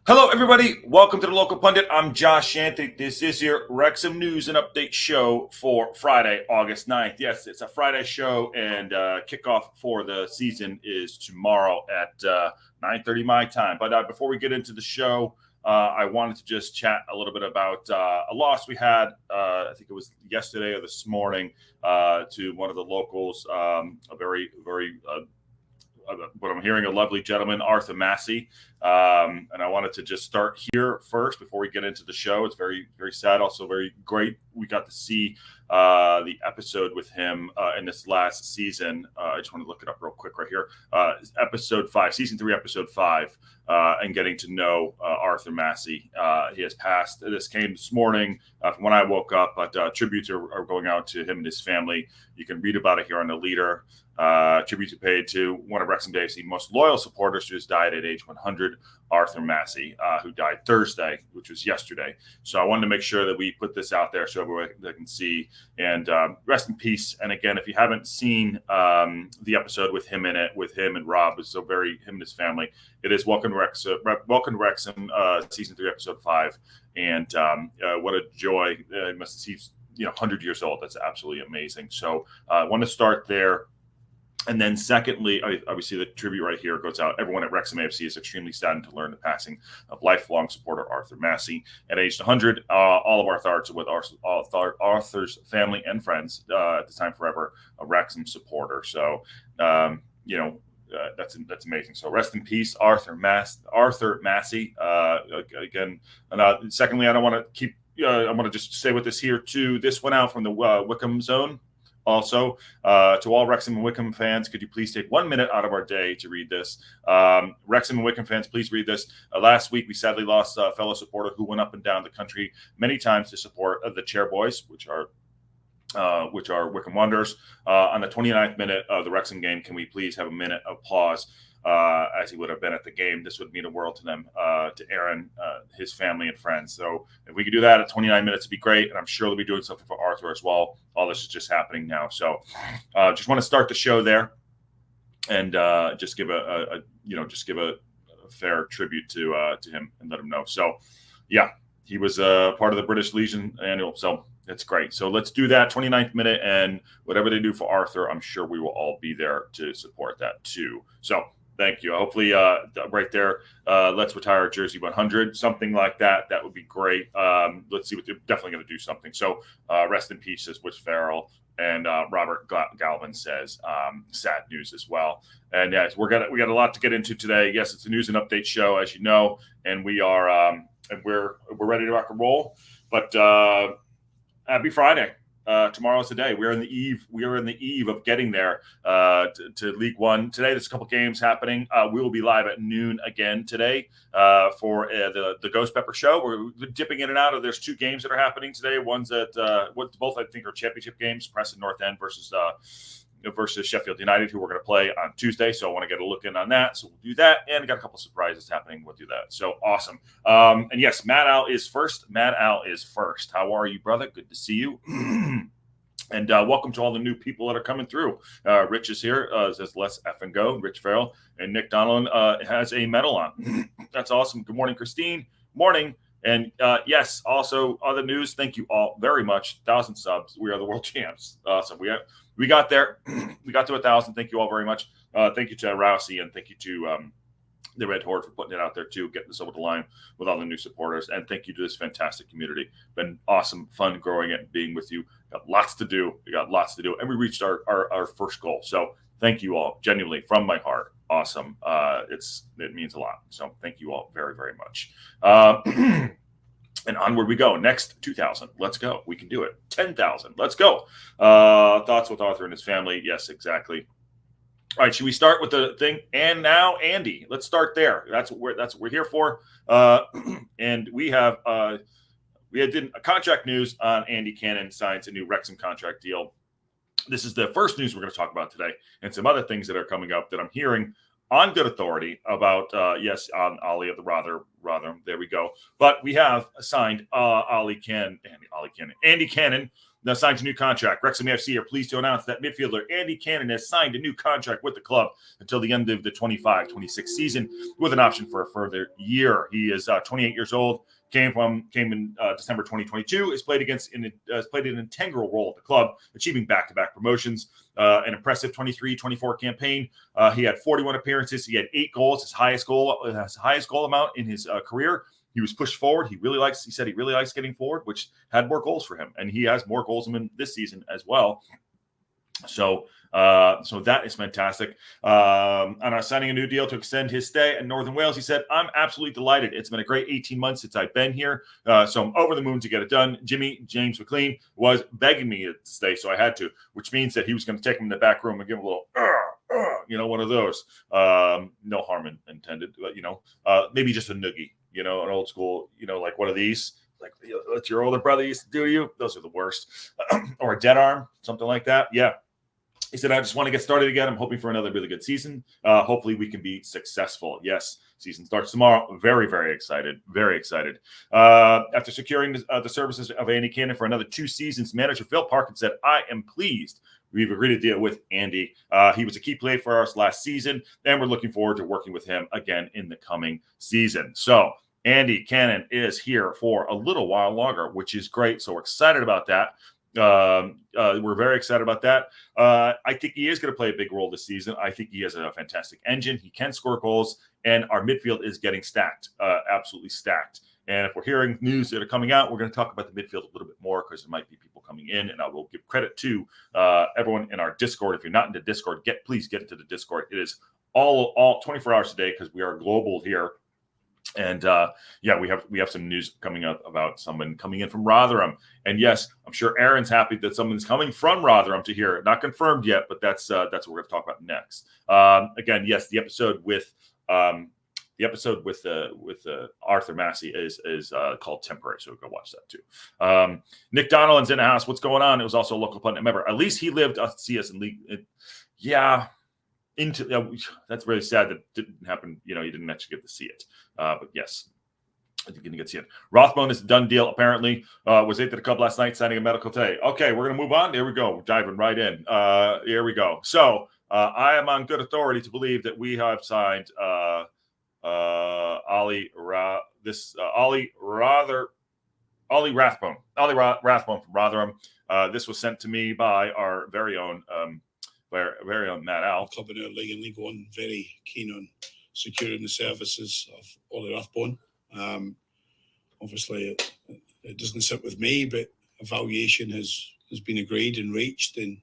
Hello, everybody. Welcome to the Local Pundit. I'm Josh Shantic. This is your Wrexham News and Update show for Friday, August 9th. Yes, it's a Friday show, and kickoff for the season is tomorrow at 9:30 my time. But before we get into the show, I wanted to just chat a little bit about a loss we had. I think it was yesterday or this morning to one of the locals, a very what I'm hearing, a lovely gentleman, Arthur Massie. And I wanted to just start here first before we get into the show. It's very, very sad, also very great. We got to see the episode with him in this last season. I just want to look it up real quick right here. Episode 5, season 3, episode 5, and getting to know Arthur Massie. He has passed. This came this morning from when I woke up, but tributes are going out to him and his family. You can read about it here on the Leader. Tributes are paid to one of Wrexham AFC most loyal supporters who has died at age 100, Arthur Massie, who died Thursday, which was yesterday. So I wanted to make sure that we put this out there so everyone can see. And rest in peace. And again, if you haven't seen the episode with him in it, with him and Rob, is so very him and his family. It is Welcome to Wrexham, season 3, episode 5. And what a joy! He's 100 years old. That's absolutely amazing. So I want to start there. And then secondly, obviously the tribute right here goes out. Everyone at Wrexham AFC is extremely saddened to learn the passing of lifelong supporter Arthur Massie. At age 100, all of our thoughts are with Arthur's family and friends. At the time, forever, a Wrexham supporter. So, that's amazing. So rest in peace, Arthur Massie. Again, and secondly, I don't want to keep. I want to just stay with this here too. This went out from the Wickham zone. Also, to all Wrexham and Wickham fans, could you please take 1 minute out of our day to read this? Wrexham and Wickham fans, please read this. Last week, we sadly lost a fellow supporter who went up and down the country many times to support the Chairboys, which are Wickham Wanderers. On the 29th minute of the Wrexham game, can we please have a minute of pause? As he would have been at the game. This would mean the world to them, to Aaron, his family, and friends. So if we could do that at 29 minutes, it'd be great. And I'm sure they'll be doing something for Arthur as well. All this is just happening now. So just want to start the show there and just give a fair tribute to him and let him know. So yeah, he was part of the British Legion annual. So that's great. So let's do that 29th minute, and whatever they do for Arthur, I'm sure we will all be there to support that too. So thank you. Hopefully, right there, let's retire jersey 100, something like that. That would be great. Let's see what they're definitely going to do something. So rest in peace, as Witch Farrell and Robert Galvin says. Sad news as well. And yes, we got a lot to get into today. Yes, it's a news and update show, as you know, and we are and we're ready to rock and roll. But happy Friday. Tomorrow's the day. We are in the eve of getting there to League One. Today, there's a couple games happening. We will be live at noon again today for the Ghost Pepper Show. We're dipping in and out of. There's 2 games that are happening today. One's at both I think are championship games. Preston North End versus Sheffield United, who we're going to play on Tuesday. So I want to get a look in on that. So we'll do that. And got a couple surprises happening. We'll do that. So awesome. And yes, Matt Al is first. How are you, brother? Good to see you. And welcome to all the new people that are coming through. Rich is here. Says let's effing go. Rich Farrell and Nick Donlan has a medal on. That's awesome. Good morning, Christine. Morning. And yes, also other news. Thank you all very much. 1,000 subs. We are the world champs. Awesome. We got there. We got to 1,000. Thank you all very much. Thank you to Rousey, and thank you to the Red Horde for putting it out there too, getting this over the line with all the new supporters. And thank you to this fantastic community. Been awesome, fun growing it and being with you. Got lots to do. And we reached our first goal. So thank you all, genuinely, from my heart. Awesome. It means a lot. So thank you all very, very much. And onward we go. Next, 2,000. Let's go. We can do it. 10,000. Let's go. Thoughts with Arthur and his family. Yes, exactly. All right. Should we start with the thing? And now, Andy. Let's start there. That's what we're here for. And we had contract news on Andy Cannon signs a new Wrexham contract deal. This is the first news we're going to talk about today, and some other things that are coming up that I'm hearing on good authority about, on Ollie of the Rother. There we go. But we have signed Andy Cannon now signed a new contract. Wrexham AFC are pleased to announce that midfielder Andy Cannon has signed a new contract with the club until the end of the 25-26 season with an option for a further year. He is 28 years old. Came in December 2022. Has played an integral role at the club, achieving back-to-back promotions. An impressive 23-24 campaign. He had 41 appearances. He had 8 goals, his highest goal amount in his career. He was pushed forward. He said he really likes getting forward, which had more goals for him, and he has more goals than him this season as well. So that is fantastic. And signing a new deal to extend his stay in Northern Wales, he said, "I'm absolutely delighted. It's been a great 18 months since I've been here. So I'm over the moon to get it done." James McLean was begging me to stay, so I had to, which means that he was going to take him in the back room and give him a little, one of those. No harm intended, but, maybe just a noogie, an old school, like one of these. Like what your older brother used to do to you. Those are the worst. Or a dead arm, something like that. Yeah. He said, "I just want to get started again. I'm hoping for another really good season. Hopefully we can be successful." Yes, season starts tomorrow. Very, very excited. Very excited. After securing the services of Andy Cannon for another 2 seasons, manager Phil Parkin said, "I am pleased we've agreed to deal with Andy. He was a key player for us last season, and we're looking forward to working with him again in the coming season." So Andy Cannon is here for a little while longer, which is great. So we're excited about that. We're very excited about that. I think he is going to play a big role this season. I think he has a fantastic engine. He can score goals, and our midfield is getting stacked, absolutely stacked. And if we're hearing news that are coming out, we're going to talk about the midfield a little bit more because there might be people coming in, and I will give credit to everyone in our Discord. If you're not in the Discord, please get into the Discord. It is all 24 hours a day because we are global here. And we have some news coming up about someone coming in from Rotherham. And yes, I'm sure Aaron's happy that someone's coming from Rotherham to hear it. Not confirmed yet, but that's what we're going to talk about next. Again, yes, the episode with Arthur Massie is called Temporary, so go watch that too. Nick Donald's in the house. What's going on? It was also a local pundit member. At least he lived to see us in league. That's really sad that didn't happen. You didn't actually get to see it. But yes, I think you get to see it. Rothbone is a done deal, apparently. Was at the club last night signing a medical today. Okay, we're going to move on. There we go. We're diving right in. Here we go. So I am on good authority to believe that we have signed Ollie Rathbone. Ollie Rathbone from Rotherham. This was sent to me by our very own Matt Al. Club in our league and League One, very keen on securing the services of Ollie Rathbone. Obviously, it doesn't sit with me, but a valuation has been agreed and reached, and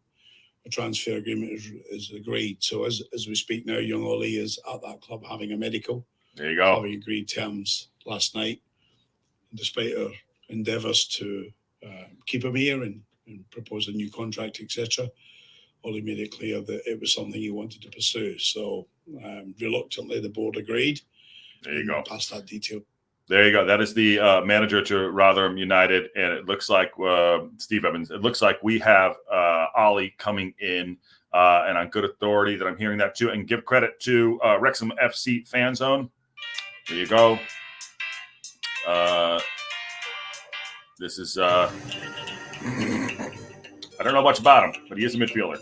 a transfer agreement is agreed. So as we speak now, young Ollie is at that club having a medical. There you go. Having agreed terms last night, despite our endeavours to keep him here and propose a new contract, etc. Ollie made it clear that it was something he wanted to pursue. So reluctantly, the board agreed. There you go. Pass that detail. There you go. That is the manager to Rotherham United, and it looks like Steve Evans. It looks like we have Ollie coming in, and on good authority that I'm hearing that too. And give credit to Wrexham FC Fan Zone. There you go. This is I don't know much about him, but he is a midfielder.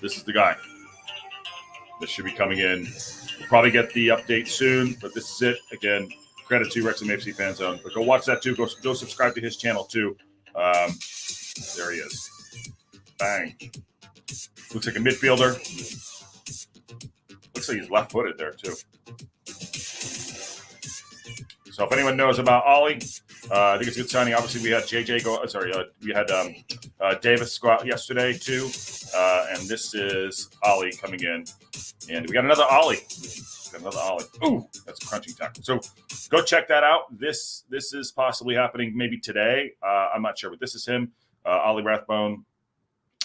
This is the guy. This should be coming in. We'll probably get the update soon, but this is it. Again, credit to Wrexham AFC Fan Zone. But go watch that too. Go subscribe to his channel too. There he is. Bang. Looks like a midfielder. Looks like he's left-footed there too. So if anyone knows about Ollie, I think it's a good signing. Obviously, we had we had Davis go out yesterday too, and this is Ollie coming in, and we got another Ollie. Ooh, that's a crunching tackle. So go check that out. This is possibly happening maybe today. I'm not sure, but this is him. Ollie Rathbone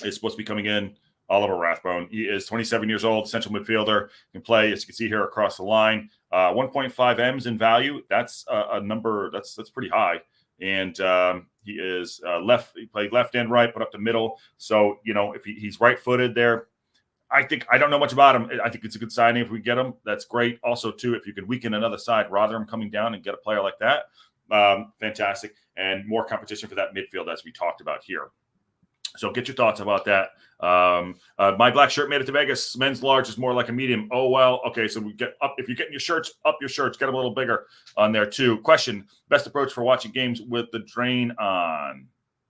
is supposed to be coming in. Oliver Rathbone. He is 27 years old, central midfielder. Can play, as you can see here, across the line. 1.5 M's in value. That's a number that's pretty high. And he is he played left and right, put up the middle. So, if he's right-footed there, I don't know much about him. I think it's a good signing if we get him. That's great. Also, too, if you can weaken another side, Rotherham coming down and get a player like that, fantastic, and more competition for that midfield as we talked about here. So get your thoughts about that. My black shirt made it to Vegas. Men's large is more like a medium. Oh, well. Okay, so we get up. If you're getting your shirts, up your shirts. Get them a little bigger on there, too. Question, best approach for watching games with the drain on.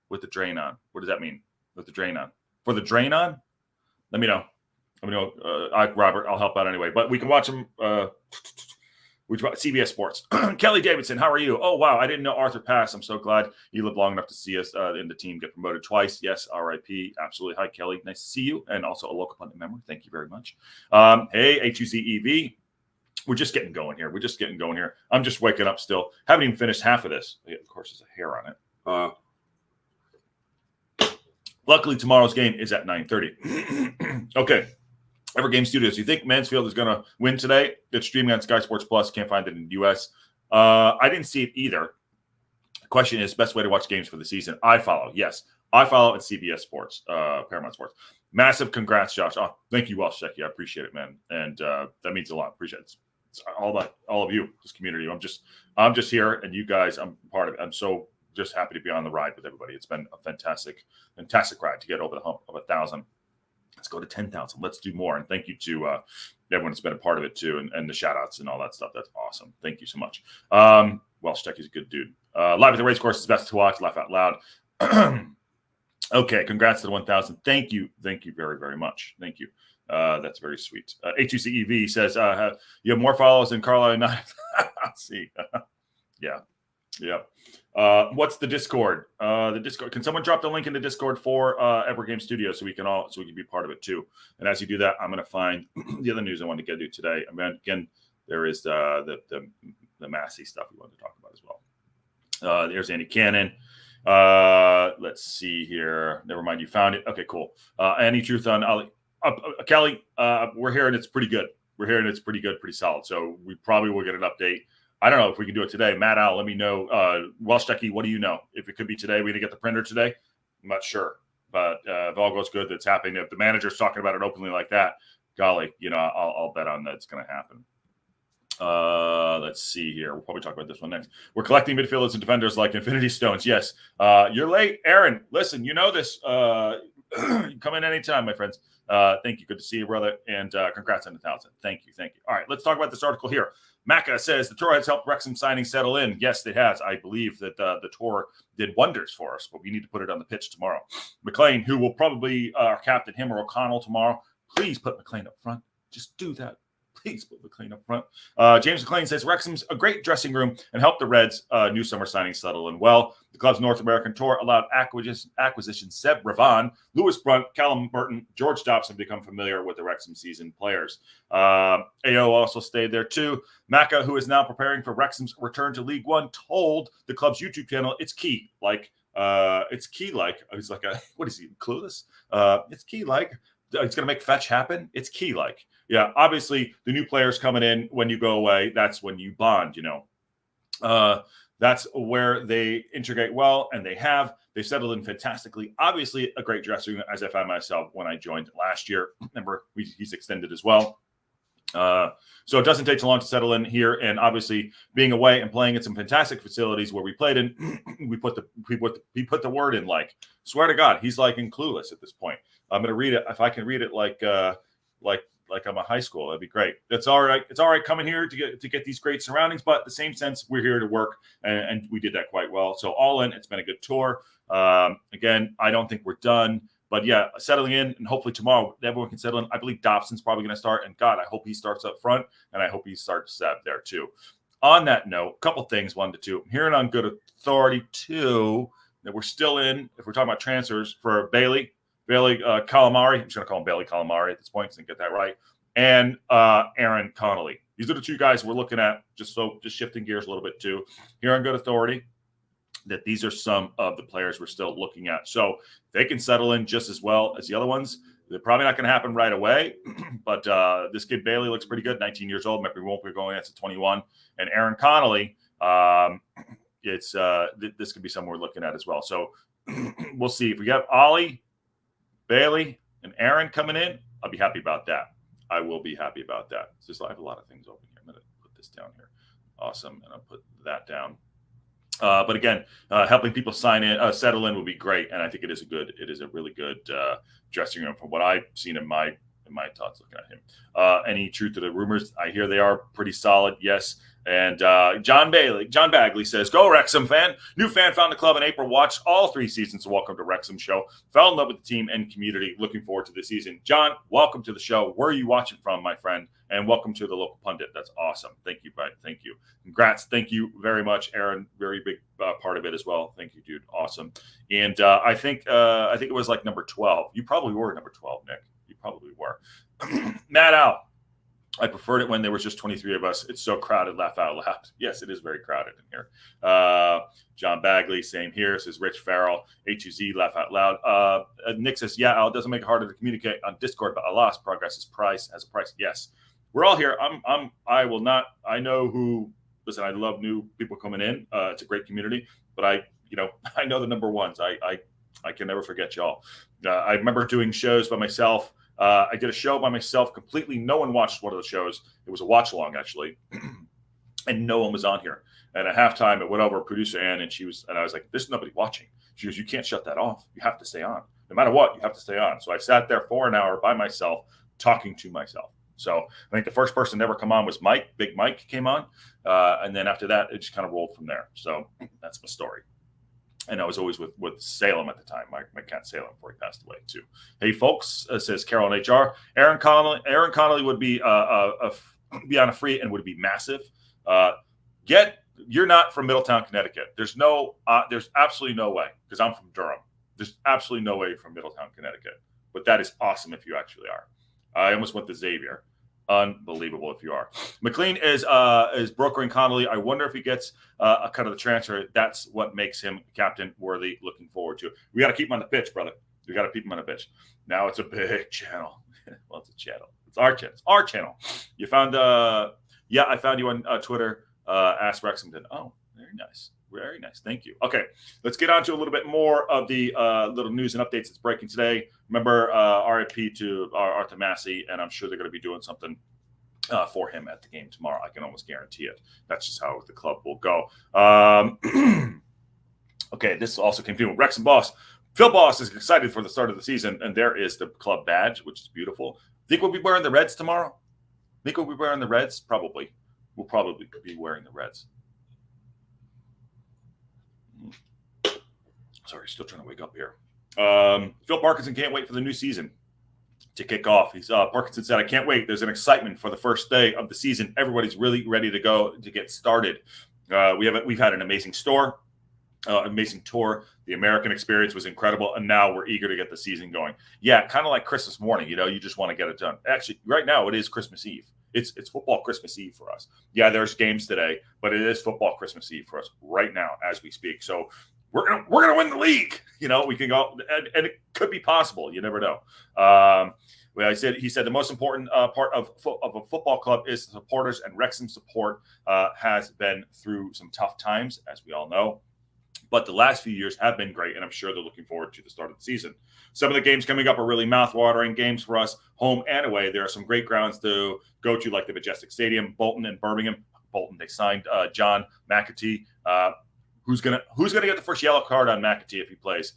With the drain on. What does that mean? With the drain on. For the drain on? Let me know. Robert, I'll help out anyway. But we can watch them. CBS Sports. Kelly Davidson, how are you? Oh, wow. I didn't know Arthur passed. I'm so glad you lived long enough to see us in the team get promoted twice. Yes, RIP. Absolutely. Hi, Kelly. Nice to see you. And also a local pundit member. Thank you very much. Hey, HUCEV. We're just getting going here. I'm just waking up still. Haven't even finished half of this. Of course, there's a hair on it. Luckily, tomorrow's game is at 9:30. Okay. Evergame Studios. You think Mansfield is going to win today? It's streaming on Sky Sports Plus. Can't find it in the U.S. I didn't see it either. The question is, best way to watch games for the season? I follow. Yes, I follow at CBS Sports, Paramount Sports. Massive congrats, Josh. Oh, thank you, Welsh Shecky. I appreciate it, man. And that means a lot. Appreciate it. It's all about all of you, this community. I'm just here, and you guys, I'm part of it. I'm so just happy to be on the ride with everybody. It's been a fantastic ride to get over the hump of 1,000. Let's go to 10,000. Let's do more. And thank you to everyone that's been a part of it too, and the shout outs and all that stuff. That's awesome. Thank you so much. Welsh Techie's a good dude. Live at the race course is best to watch. Laugh out loud. Okay. Congrats to the 1,000. Thank you. Thank you very, very much. Thank you. That's very sweet. HUCEV says, you have more followers than Carlisle United. See. Yeah. Yep. What's the Discord? The Discord. Can someone drop the link in the Discord for Evergame Studio so we can be part of it too? And as you do that, I'm going to find the other news I wanted to get to today. I mean, again, there is the Massie stuff we wanted to talk about as well. There's Andy Cannon. Let's see here. Never mind, you found it. Okay, cool. Any truth on Ali? Kelly? We're hearing it's pretty good. Pretty solid. So we probably will get an update. I don't know if we can do it today. Matt Al, let me know. Welsh Techie, what do you know? If it could be today, we need to get the printer today. I'm not sure. But if all goes good, that's happening. If the manager's talking about it openly like that, golly, I'll bet on that it's going to happen. Let's see here. We'll probably talk about this one next. We're collecting midfielders and defenders like Infinity Stones. Yes. You're late, Aaron. Listen, you know this. Come in anytime, my friends. Thank you. Good to see you, brother. And congrats on the 1,000. Thank you. All right, let's talk about this article here. Macca says the tour has helped Wrexham signing settle in. Yes, it has. I believe that the tour did wonders for us, but we need to put it on the pitch tomorrow. McLean, who will probably captain him or O'Connell tomorrow. Please put McLean up front. Just do that. Please put McLean up front. James McLean says Wrexham's a great dressing room and helped the Reds' new summer signings settle in well. The club's North American tour allowed acquisition Seb Ravon, Lewis Brunt, Callum Burton, George Dobson become familiar with the Wrexham season players. AO also stayed there too. Macca, who is now preparing for Wrexham's return to League One, told the club's YouTube channel it's key. What is he, clueless? It's key it's going to make fetch happen. It's key yeah, obviously the new players coming in when you go away, that's when you bond, that's where they integrate well, and they've settled in fantastically. Obviously a great dressing room, as I found myself when I joined last year. Remember, he's extended as well. So it doesn't take too long to settle in here. And obviously being away and playing at some fantastic facilities where we played in, he put the word in, swear to God, he's in Clueless at this point. I'm going to read it. If I can read it like I'm a high school, that'd be great. That's all right. It's all right coming here to get these great surroundings, but in the same sense, we're here to work, and we did that quite well. So all in, it's been a good tour. Again, I don't think we're done, but yeah, settling in, and hopefully tomorrow everyone can settle in. I believe Dobson's probably going to start, and God, I hope he starts up front, and I hope he starts Seb there too. On that note, a couple things, 1 to 2. I'm hearing on good authority too that we're still in, if we're talking about transfers, for Bailey Calamari. I'm just going to call him Bailey Calamari at this point because I didn't get that right. And Aaron Connolly. These are the two guys we're looking at, just shifting gears a little bit too. Here on good authority that these are some of the players we're still looking at. So they can settle in just as well as the other ones. They're probably not going to happen right away, but this kid Bailey looks pretty good, 19 years old. Maybe we won't be going at 21. And Aaron Connolly, this could be someone we're looking at as well. So we'll see. If we have Ollie, Bailey, and Aaron coming in, I'll be happy about that. I will be happy about that. I have a lot of things open here. I'm going to put this down here. Awesome. And I'll put that down. But again, helping people settle in would be great, and I think it is a really good dressing room from what I've seen in my thoughts looking at him. Any truth to the rumors? I hear they are pretty solid. Yes. And John Bagley says, "Go Wrexham fan! New fan found the club in April. Watched all 3 seasons. Welcome to Wrexham show. Fell in love with the team and community. Looking forward to the season." John, welcome to the show. Where are you watching from, my friend? And welcome to the local pundit. That's awesome. Thank you, bud. Thank you. Congrats. Thank you very much, Aaron. Very big part of it as well. Thank you, dude. Awesome. And I think it was like number 12. You probably were number 12, Nick. You probably were. Matt Al. I preferred it when there was just 23 of us. It's so crowded, laugh out loud. Yes, it is very crowded in here. John Bagley, same here, says Rich Farrell. A2Z, laugh out loud. Nick says, yeah, Al, it doesn't make it harder to communicate on Discord, but alas, progress has a price. Yes, we're all here. I will not, I know who, listen, I love new people coming in. It's a great community, but I know the number ones. I can never forget y'all. I remember doing shows by myself. I did a show by myself completely. No one watched one of the shows. It was a watch along actually. And no one was on here. And at halftime, it went over to producer Ann and I was like, there's nobody watching. She goes, you can't shut that off. You have to stay on. No matter what, you have to stay on. So I sat there for an hour by myself, talking to myself. So I think the first person to ever come on was Mike. Big Mike came on. And then after that, it just kind of rolled from there. So that's my story. And I was always with Salem at the time. My cat Salem before he passed away too. Hey folks, says Carol in HR. Aaron Connolly would be on a free and would be massive. You're not from Middletown, Connecticut. There's absolutely no way, because I'm from Durham. There's absolutely no way you're from Middletown, Connecticut. But that is awesome if you actually are. I almost went to Xavier. Unbelievable if you are. McLean is brokering Connolly. I wonder if he gets a cut of the transfer. That's what makes him captain worthy. Looking forward to it. We got to keep him on the pitch, brother. We got to keep him on the pitch. Now it's a big channel. Well, it's a channel. It's our channel. It's our channel. You found I found you on Twitter. Ask Wrexhamton. Oh, very nice. Very nice. Thank you. Okay, let's get on to a little bit more of the little news and updates that's breaking today. Remember, RIP to Arthur Massie, and I'm sure they're going to be doing something for him at the game tomorrow. I can almost guarantee it. That's just how the club will go. Okay, this also came to Wrexham boss. Phil Boss is excited for the start of the season, and there is the club badge, which is beautiful. Think we'll be wearing the Reds tomorrow? Think we'll be wearing the Reds? Probably. We'll probably be wearing the Reds. Sorry, still trying to wake up here. Phil Parkinson can't wait for the new season to kick off. Parkinson said, I can't wait. There's an excitement for the first day of the season. Everybody's really ready to go to get started. We've had an amazing amazing tour. The American experience was incredible, and now we're eager to get the season going. Yeah, kind of like Christmas morning. You just want to get it done. Actually, right now it is Christmas Eve. It's football Christmas Eve for us. Yeah, there's games today, but it is football Christmas Eve for us right now as we speak. So we're gonna win the league. We can go, and it could be possible. You never know. He said the most important part of a football club is the supporters, and Wrexham support has been through some tough times, as we all know. But the last few years have been great, and I'm sure they're looking forward to the start of the season. Some of the games coming up are really mouth-watering games for us, home and away. There are some great grounds to go to, like the Majestic Stadium, Bolton, and Birmingham. Bolton, they signed John McAtee. Who's gonna get the first yellow card on McAtee if he plays?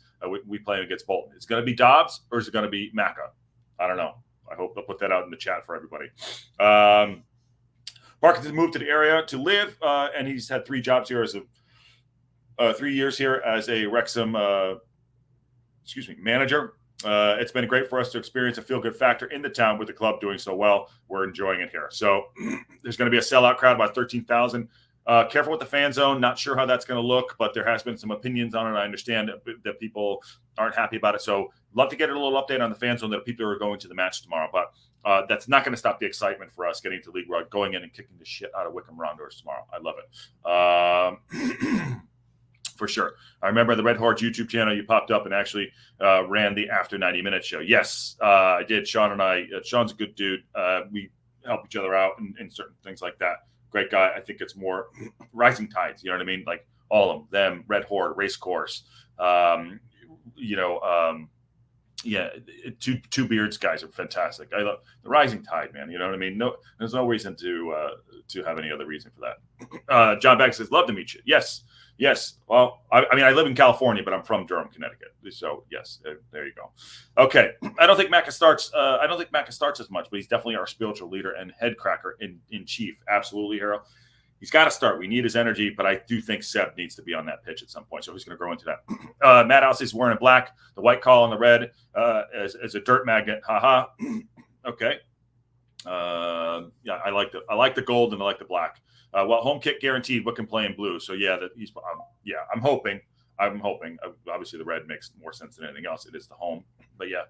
We play against Bolton. Is it gonna be Dobbs or is it gonna be Macca? I don't know. I hope they'll put that out in the chat for everybody. Parkinson moved to the area to live, and he's had 3 jobs here as 3 years here as a Wrexham manager. It's been great for us to experience a feel-good factor in the town with the club doing so well. We're enjoying it here. So there's going to be a sellout crowd, about 13,000. Careful with the fan zone. Not sure how that's going to look, but there has been some opinions on it. I understand that people aren't happy about it. So love to get a little update on the fan zone that people are going to the match tomorrow. But that's not going to stop the excitement for us getting to League Rug, going in and kicking the shit out of Wickham Rounders tomorrow. I love it. For sure. I remember the Red Horse YouTube channel, you popped up and actually ran the After 90 Minute show. Yes, I did. Sean and I, Sean's a good dude. We help each other out in certain things like that. Great guy. I think it's more rising tides. You know what I mean? Like all of them, Red Horde, Race Course. Two Beards guys are fantastic. I love the rising tide, man. You know what I mean? No, there's no reason to have any other reason for that. John Baggs says, love to meet you. Yes. Yes. Well, I mean, I live in California, but I'm from Durham, Connecticut. So yes, there you go. Okay. I don't think Macca starts as much, but he's definitely our spiritual leader and head cracker in chief. Absolutely, Harold. He's got to start. We need his energy, but I do think Seb needs to be on that pitch at some point. So he's going to grow into that. Matt House is wearing black, the white call on the red as a dirt magnet. Haha. Okay. Yeah, I like the gold and I like the black. Well, home kick guaranteed. What can play in blue? So yeah, I'm hoping. Obviously, the red makes more sense than anything else. It is the home, but yeah.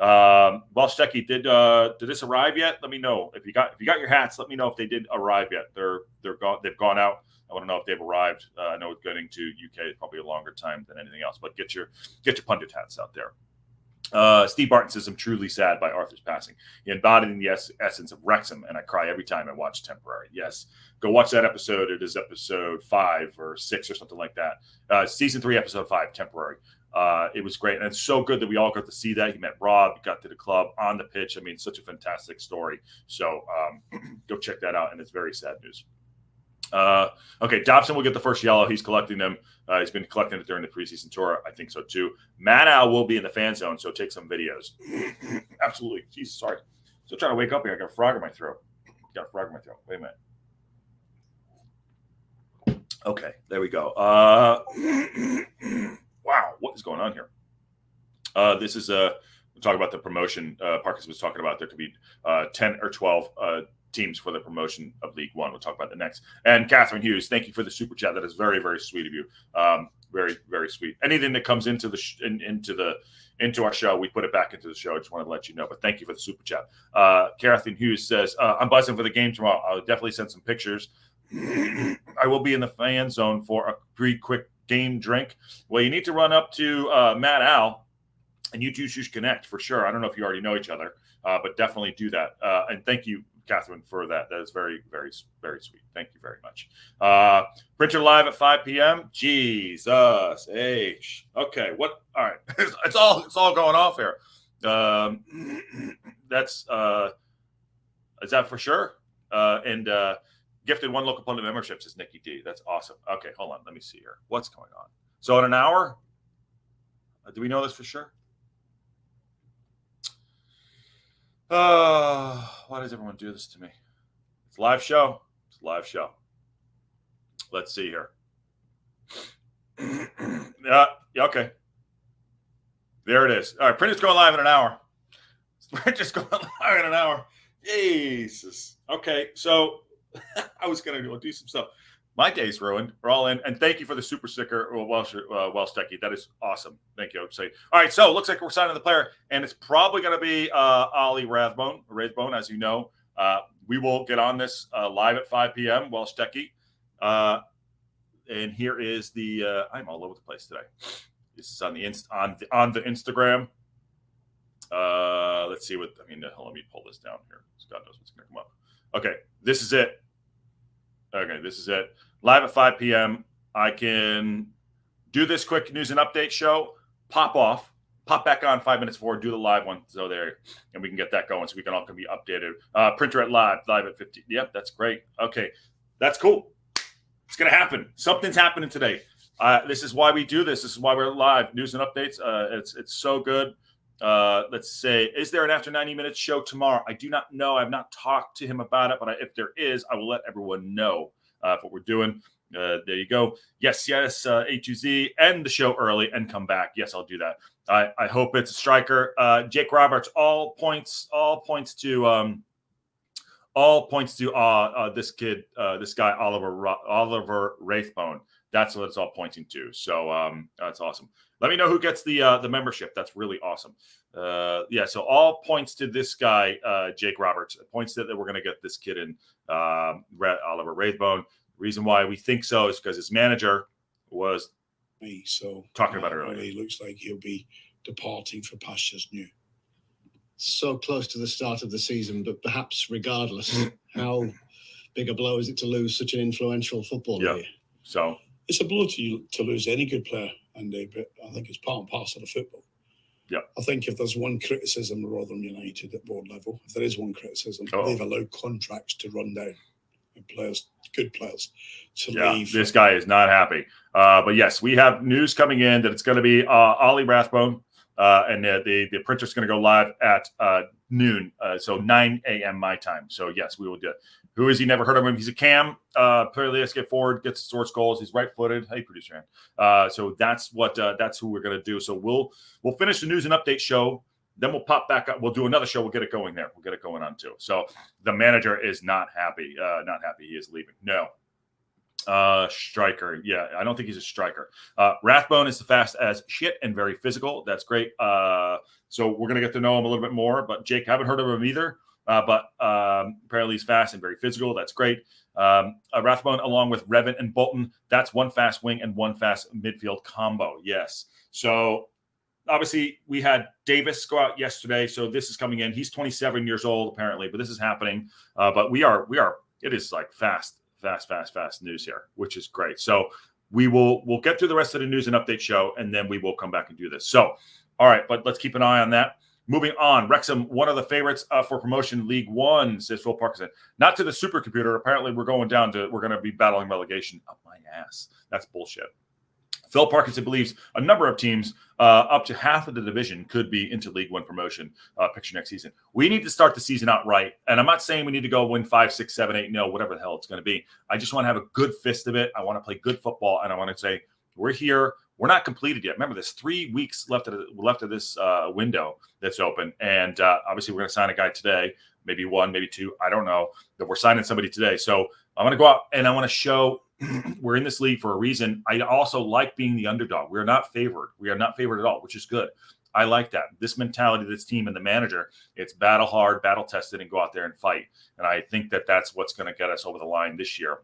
Stecky, did this arrive yet? Let me know if you got your hats. Let me know if they did arrive yet. They've gone out. I want to know if they've arrived. I know getting to UK is probably a longer time than anything else, but get your pundit hats out there. Steve Barton says, I'm truly sad by Arthur's passing. He embodied the essence of Wrexham, and I cry every time I watch Temporary. Yes. Go watch that episode. It is episode 5 or 6 or something like that. Season 3, episode 5, Temporary. It was great. And it's so good that we all got to see that. He met Rob, got to the club on the pitch. I mean, such a fantastic story. So go check that out. And it's very sad news. Okay, Dobson will get the first yellow. He's collecting them. He's been collecting it during the preseason tour. I think so too. Manow will be in the fan zone, so take some videos. Absolutely. Jesus, sorry. Still trying to wake up here. I got a frog in my throat. Wait a minute. Okay, there we go. Wow, what is going on here? This is we'll talk about the promotion. Parkins was talking about there could be 10 or 12 teams for the promotion of League One. We'll talk about the next. And Catherine Hughes, thank you for the super chat. That is very, very sweet of you. Very, very sweet. Anything that comes into our show, we put it back into the show. I just wanted to let you know. But thank you for the super chat. Catherine Hughes says, I'm buzzing for the game tomorrow. I'll definitely send some pictures. I will be in the fan zone for a pretty quick game drink. Well, you need to run up to Matt Al, and you two should connect for sure. I don't know if you already know each other, but definitely do that. And thank you, Catherine, for that. That is very, very, very sweet. Thank you very much. Printer live at 5 p.m. Jesus H. Okay. What? All right. It's all going off here. That's is that for sure? And gifted 1 local pundit membership, says Nikki D. That's awesome. Okay, hold on. Let me see here. What's going on? So in an hour, do we know this for sure? Why does everyone do this to me? It's a live show. Let's see here. Yeah, okay. There it is. All right, print is going live in an hour. Just going live in an hour. Jesus. Okay, so I was going to do some stuff. My day's ruined. We're all in. And thank you for the super sticker, Stecky. That is awesome. Thank you. All right, so looks like we're signing the player, and it's probably going to be Ollie Rathbone, as you know. We will get on this live at 5 p.m. Stecky. And here is the I'm all over the place today. This is on the Instagram. Let's see what let me pull this down here. God knows what's going to come up. Okay, this is it. Live at 5 p.m. I can do this quick news and update show, pop back on 5 minutes forward, do the live one. So there, and we can get that going so we can all be updated. Printer at live at 50. Yep, that's great. Okay, that's cool. It's going to happen. Something's happening today. This is why we do this. This is why we're live. News and updates. It's so good. Let's say, is there an after 90 minutes show tomorrow? I do not know. I've not talked to him about it, but if there is, I will let everyone know what we're doing. There you go. Yes, A to Z, end the show early and come back. Yes, I'll do that. I hope it's a striker. Jake Roberts, all points to this kid, this guy, Oliver Wraithbone. That's what it's all pointing to. So that's awesome. Let me know who gets the membership. That's really awesome. So all points to this guy, Jake Roberts. Points that we're going to get this kid in, Oliver Wraithbone. The reason why we think so is because his manager was talking about it earlier. It looks like he'll be departing for pastures new. So close to the start of the season, but perhaps regardless, how big a blow is it to lose such an influential footballer here? So it's a blow to lose any good player, Andy, but I think it's part and parcel of football. Yeah. I think if there's one criticism of Rotherham United at board level, if there is one criticism, they've allowed contracts to run down. players, good players, to leave. This guy is not happy. But yes, we have news coming in that it's going to be Ollie Rathbone, and the printer's going to go live at noon, so 9 a.m. my time. So yes, we will do it. Who is he? Never heard of him. He's a cam. Player the SK forward, gets to source goals. He's right-footed. Hey, producer. So that's who we're going to do. So we'll finish the news and update show. Then we'll pop back up. We'll do another show. We'll get it going there. We'll get it going on too. So the manager is not happy. Not happy. He is leaving. No. Striker. Yeah, I don't think he's a striker. Rathbone is fast as shit and very physical. That's great. So we're going to get to know him a little bit more. But Jake, haven't heard of him either. But apparently he's fast and very physical. That's great. Rathbone along with Revin and Bolton. That's one fast wing and one fast midfield combo. Yes. So obviously, we had Davis go out yesterday, so this is coming in. He's 27 years old, apparently, but this is happening. But it is like fast news here, which is great. So we'll get through the rest of the news and update show, and then we will come back and do this. So, all right, but let's keep an eye on that. Moving on, Wrexham, one of the favorites for promotion, League One, says Phil Parkinson. Not to the supercomputer. Apparently, we're going to be battling relegation. Up my ass. That's bullshit. Phil Parkinson believes a number of teams, up to half of the division, could be into League One promotion picture next season. We need to start the season out right. And I'm not saying we need to go win 5, 6, 7, 8-0, whatever the hell it's going to be. I just want to have a good fist of it. I want to play good football. And I want to say, we're here. We're not completed yet. Remember, there's 3 weeks left of this window that's open. And obviously, we're going to sign a guy today, maybe 1, maybe 2. I don't know. But we're signing somebody today. So I'm going to go out and I want to show we're in this league for a reason. I also like being the underdog. We're not favored. We are not favored at all, which is good. I like that. This mentality, this team and the manager, it's battle hard, battle tested, and go out there and fight. And I think that's what's going to get us over the line this year.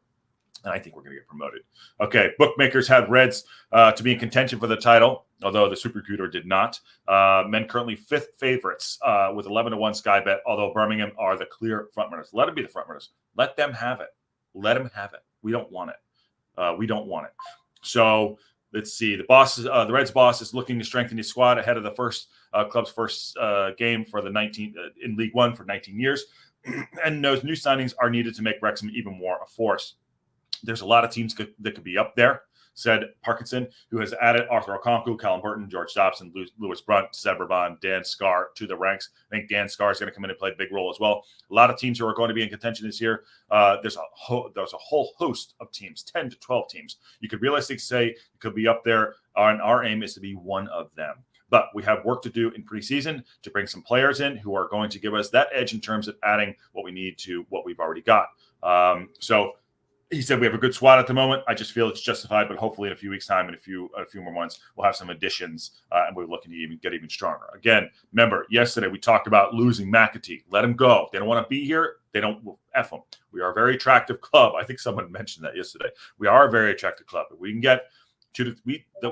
And I think we're going to get promoted. Okay, bookmakers had Reds to be in contention for the title, although the supercomputer did not. Men currently 5th favorites with 11-1 Sky Bet, although Birmingham are the clear frontrunners. Let them be the frontrunners. Let them have it. Let them have it. We don't want it. We don't want it. So let's see. The Reds boss is looking to strengthen his squad ahead of the club's first game for the 19 in League One for 19 years, and those new signings are needed to make Wrexham even more a force. There's a lot of teams that could be up there, said Parkinson, who has added Arthur Okonkwo, Callum Burton, George Dobson, Lewis Brunt, Seb Raban, Dan Scarr to the ranks. I think Dan Scarr is going to come in and play a big role as well. A lot of teams who are going to be in contention this year. There's a whole host of teams, 10 to 12 teams. You could realistically say it could be up there, and our aim is to be one of them. But we have work to do in preseason to bring some players in who are going to give us that edge in terms of adding what we need to what we've already got. So he said we have a good squad at the moment. I just feel it's justified, but hopefully in a few weeks' time, in a few more months, we'll have some additions, and we're looking to get even stronger. Again, remember, yesterday we talked about losing McAtee. Let him go. If they don't want to be here, we'll F them. We are a very attractive club. I think someone mentioned that yesterday. We are a very attractive club. If we can get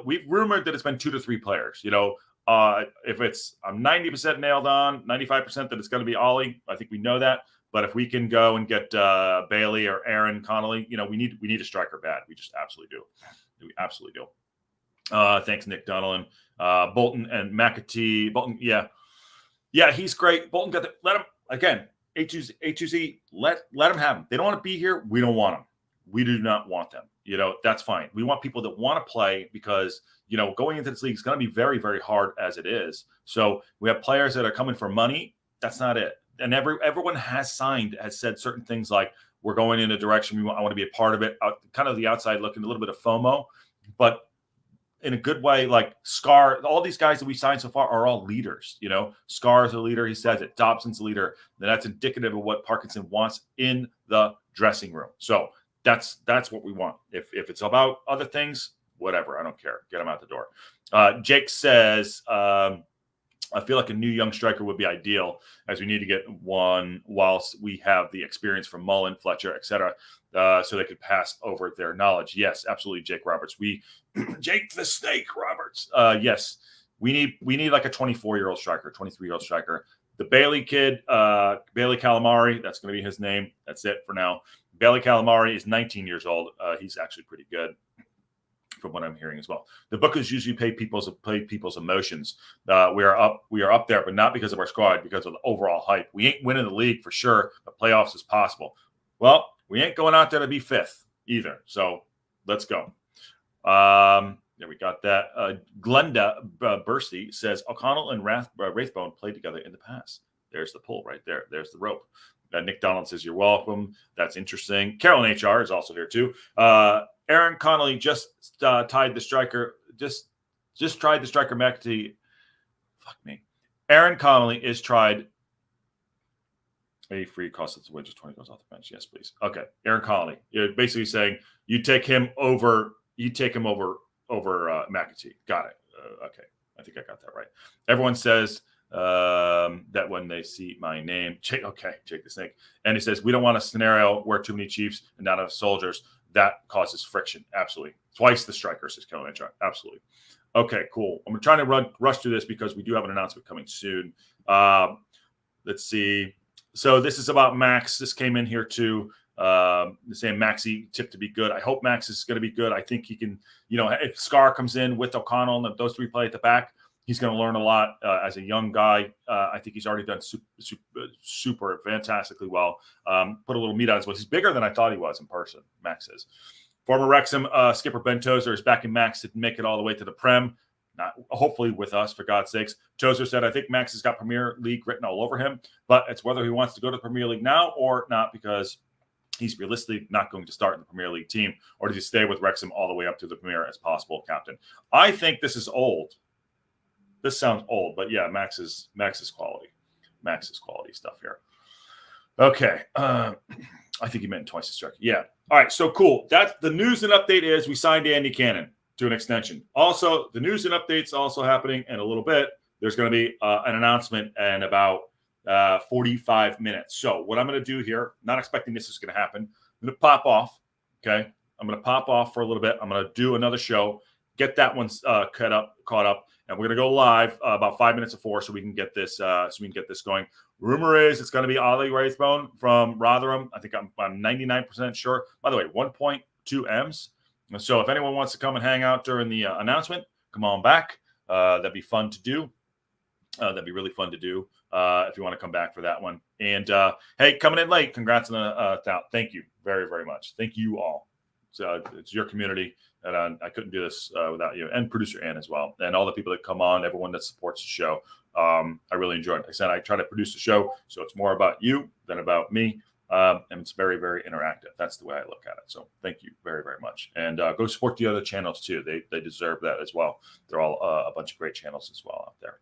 we've rumored that it's been 2 to 3 players. If I'm 90% nailed on, 95% that it's going to be Ollie. I think we know that. But if we can go and get Bailey or Aaron Connolly, we need a striker bad. We just absolutely do. We absolutely do. Thanks, Nick Donnellan. Bolton and McAtee. Bolton, yeah, he's great. Bolton let him again. A2Z. Let him have him. They don't want to be here. We don't want them. We do not want them. That's fine. We want people that want to play because going into this league is going to be very, very hard as it is. So we have players that are coming for money. That's not it. And everyone has said certain things like we're going in a direction I want to be a part of it. Kind of the outside looking, a little bit of FOMO, but in a good way. Like Scarr, all these guys that we signed so far are all leaders. Scarr's a leader. He says it. Dobson's a leader. And that's indicative of what Parkinson wants in the dressing room. So that's what we want. If it's about other things, whatever, I don't care. Get them out the door. Jake says, I feel like a new young striker would be ideal, as we need to get one whilst we have the experience from Mullen, Fletcher, etc., so they could pass over their knowledge. Yes, absolutely, Jake Roberts. Jake the Snake Roberts. Yes, we need like a 24-year-old striker, 23-year-old striker. The Bailey kid, Bailey Calamari, that's going to be his name. That's it for now. Bailey Calamari is 19 years old. He's actually pretty good, from what I'm hearing as well. The bookers usually play people's emotions. We are up there, but not because of our squad, because of the overall hype. We ain't winning the league for sure, but playoffs is possible. Well, We ain't going out there to be 5th either. So let's go. There we got that. Glenda Bursty says O'Connell and Wraithbone played together in the past. There's the pull right there. There's the rope. Nick Donald says you're welcome. That's interesting. Carolyn HR is also here too. Aaron Connolly just tied the striker. Just tried the striker McAtee. Fuck me. Aaron Connolly is tried. A free cost of the wages 20 goes off the bench. Yes, please. Okay, Aaron Connolly. You're basically saying you take him over. You take him over McAtee. Got it. Okay, I think I got that right. Everyone says that when they see my name, Jake the Snake, and he says we don't want a scenario where too many Chiefs and not enough soldiers. That causes friction. Absolutely. Twice the striker, says Kellen. Absolutely. Okay, cool. I'm trying to rush through this because we do have an announcement coming soon. Let's see. So this is about Max. This came in here too. Saying Maxie tipped to be good. I hope Max is going to be good. I think he can, if Scar comes in with O'Connell and those 3 play at the back, he's going to learn a lot as a young guy. I think he's already done super fantastically well. Put a little meat on his voice. He's bigger than I thought he was in person, Max is. Former Wrexham skipper Ben Tozer is backing Max to make it all the way to the Prem. Not hopefully with us, for God's sakes. Tozer said, I think Max has got Premier League written all over him, but it's whether he wants to go to the Premier League now or not, because he's realistically not going to start in the Premier League team, or does he stay with Wrexham all the way up to the Premier as possible captain? I think this is old. This sounds old, but yeah, Max is quality. Max is quality stuff here. Okay. I think he meant twice as striker. Yeah. All right. So cool. That's the news and update is we signed Andy Cannon to an extension. Also, the news and updates also happening in a little bit. There's going to be an announcement in about 45 minutes. So what I'm going to do here, not expecting this is going to happen, I'm going to pop off. Okay. I'm going to pop off for a little bit. I'm going to do another show, get that one caught up. And we're going to go live about 5 minutes before so we can get this going. Rumor is it's going to be Ollie Wraithbone from Rotherham. I think I'm 99% sure. By the way, 1.2 M's. So if anyone wants to come and hang out during the announcement, come on back. That'd be fun to do. That'd be really fun to do if you want to come back for that one. And hey, coming in late, congrats on the thank you very, very much. Thank you all. So it's your community, and I couldn't do this without you, and producer Ann as well, and all the people that come on, everyone that supports the show. I really enjoy it. Like I said, I try to produce the show, so it's more about you than about me. And it's very, very interactive. That's the way I look at it. So thank you very, very much. And go support the other channels too. They deserve that as well. They're all a bunch of great channels as well out there.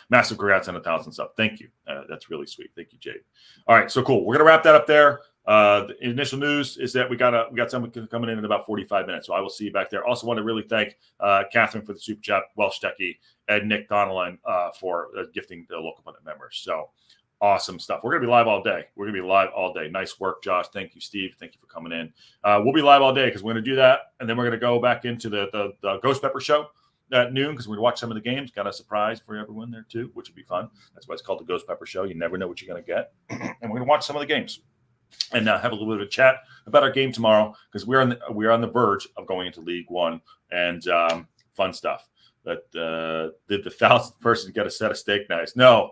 Massive congrats on 1,000 subs. Thank you. That's really sweet. Thank you, Jade. All right, so cool. We're gonna wrap that up there. The initial news is that we got someone coming in about 45 minutes. So I will see you back there. Also want to really thank Catherine for the super chat, Welsh Techie, and Nick Donnellan for gifting the local pundit members. So awesome stuff. We're going to be live all day. Nice work, Josh. Thank you, Steve. Thank you for coming in. We'll be live all day because we're going to do that. And then we're going to go back into the Ghost Pepper show at noon because we're going to watch some of the games. Got a surprise for everyone there too, which would be fun. That's why it's called the Ghost Pepper show. You never know what you're going to get. And we're going to watch some of the games and have a little bit of a chat about our game tomorrow because we're on the verge of going into League One and fun stuff. But did the 1,000th person get a set of steak knives? No.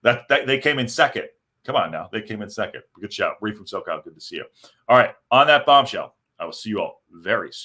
That they came in second. Come on now. They came in second. Good shout. Bree from SoCal. Good to see you. All right. On that bombshell, I will see you all very soon.